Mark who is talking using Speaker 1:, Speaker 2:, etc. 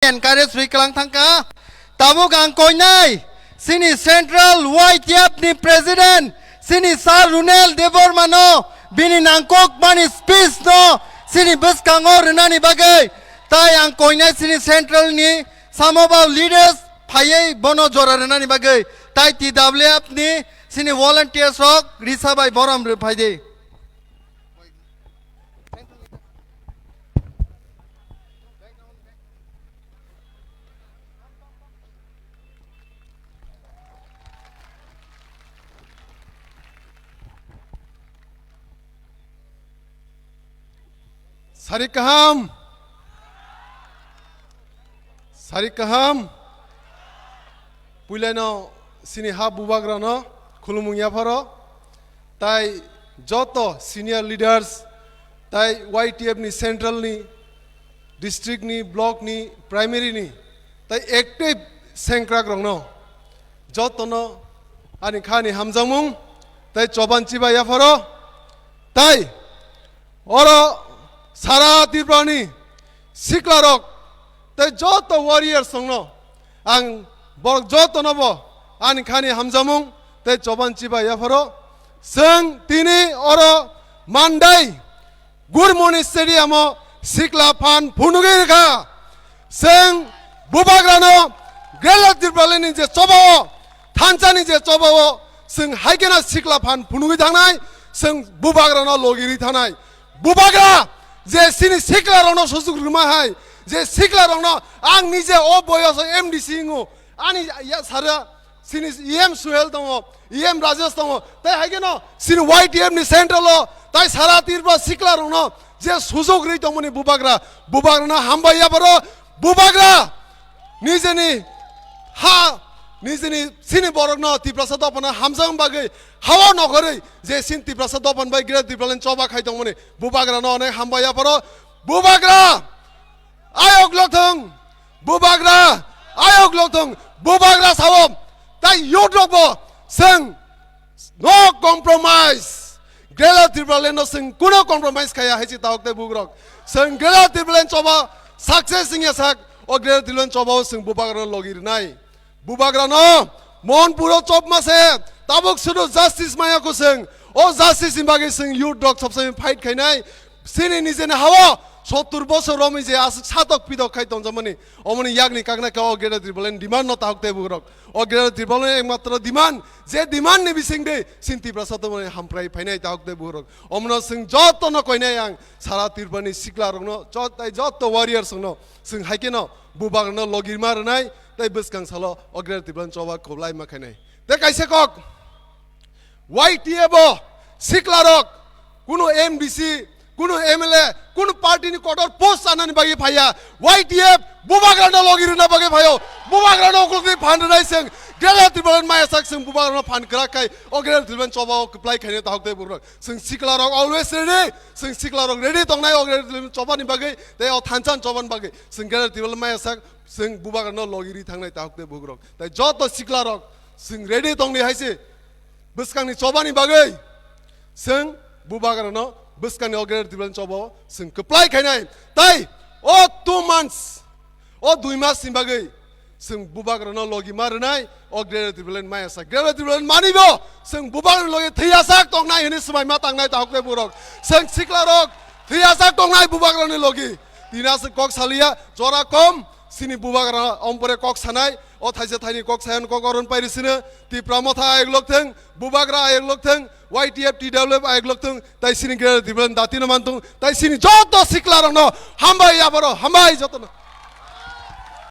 Speaker 1: encourage wikalang thangka tabuk ang koinai sini central YTF ni president sini sar Runiel Debbarma no bini nangkok mani speech no sini bus kangor nani bagai tai ang koinai sini central ni some of our leaders phayai bono jora nani bagai tai TWF ni sini volunteers rok risa bai boram re phaide
Speaker 2: Sarikaham Puleno sini ha bubagrano khulumungya pharo tai joto senior leaders tai YTF ni central ni district ni block ni primary ni tai active sengkrak rongno joto no ani khani hamjamung tai choban chiba ya pharo tai oro Sara Tirpani Siklarok Tai Joto warrior songno Ang Borok Joto nobo Ani khani hamjamung Tai choban chiba yafaro Seng tini oro Mandai Gurmoni stadium Sikla pan punugir ka Seng bubagrano Grela Tirpalini je chobawo Thanchani je chobawo Seng haikena Sikla pan punugir thangnai Seng bubagrano logiri thanai Bubagra যে সিনি সিকলা রংনো সুসুক Ruma high যে সিকলা রংনো আং নিজে ও বয়স MDC ইংু আনি সারা সিনি EM Suhel দङ EM Rajesh দङ তাই হাইগেনো সিনি YTF নি central তাই সারা তিরবা সিকলা রংনো যে সুযোগ রি দমনি বুবাগ্রা না হামবাইয়া বড় বুবাগ্রা নিজেনি হা নিজেনি সিনি বরগনো তিপ্রাসা দপনা হামজাং বাগৈ হাওয়া নগरै যে সিন তিপ্রাসা দপন বাই গ্রে তিপ্রালেন চবা খাই দংমনি বুবাগ্রা ন অনেক হামবাইয়া পর বুবাগ্রা আয়োগ লথং বুবাগ্রা আয়োগ লথং বুবাগ্রা সাওম তাই ইউড্রব সং নো কম্প্রোমাইজ গ্রেলা তিপ্রালেন ন সং কোনো কম্প্রোমাইজ খায়া হাইছি তাওকতে বুগ্রক সং গ্রেলা তিপ্রালেন চবা সাকসেস সিংয়া সাক ও গ্রেলা তিপ্রালেন চবা সং বুবাগ্রা লগির নাই Bubagrano mon puro chop mase tabuk sudu justice maya ko sing o justice imbagi sing you dog sabsai fight khainai sini nijene hawa 70 বছর রমি যে আস সাতক পিদক খাই তন জামনি অমনি ইয়াগনি কাগনা কা ও গেরা ত্রিবলেন ডিমান্ড ন তাহতে বুগরক ও গেরা ত্রিবলেন একমাত্র ডিমান্ড যে ডিমান্ড নিবি সিং দে সিনতি প্রসাদ মনে হামপ্রাই ফাইনাই তাহতে বুগরক অমন সিং যত ন কইনাই আং সারা ত্রিবনি সিকলা রংনো যত তাই যত ওয়ারিয়ার সং ন সিং হাইকে ন বুবাগ্ন লগির মার নাই তাই বসকাং সালো ও গেরা ত্রিবলেন চবা কবলাই মাখাইনাই তে কাইছে কক YTF সিকলা রক কোনো এমডিসি কোনো এমএলএ কোনো পার্টি নি কোটর পোস্ট আনানি বাগি ফাইয়া YTF বুবাগ্রানো লগির না বাগি ফায়ো বুবাগ্রানো ওকলকি ফান্ড নাইসেং গেলা ত্রিবলেন মায়া সাকসেং বুবাগ্রানো ফান্ড করাকাই ও গেলা ত্রিবলেন চবাও কপ্লাই খাইনে তাহতে বুরক সিং সিকলা রক অলওয়েজ রেডি সিং সিকলা রক রেডি তংনাই ও গেলা ত্রিবলেন চবানি বাগি তে ও থানচান চবান বাগি সিং গেলা ত্রিবলেন মায়া সাক সিং বুবাগ্রানো লগিরি থাংনাই তাহতে বুগরক তাই যত সিকলা রক সিং রেডি তংনি হাইছে বসকাংনি চবানি বাগি Singh বুবাগ্রানো Buskani ogrer tiblan chobo sing keplai khainai tai o 2 months o 2 mas simbagei sing bubagrano logi marnai ogrer tiblan maya sa ogrer tiblan manibo sing bubagrano logi thia sak tongnai hini samai ma tangnai ta hokle burok sing siklarok thia sak tongnai bubagrano logi tinas kok salia jora kom sini bubagrano ompore kok sanai o thaise thaini kok sayan kok oron pairisine ti pramotha eglok theng bubagra eglok theng YTF TWF eglok theng tai sini gera diblan datino mantung tai sini joto siklarong no hambai yabaro hambai joto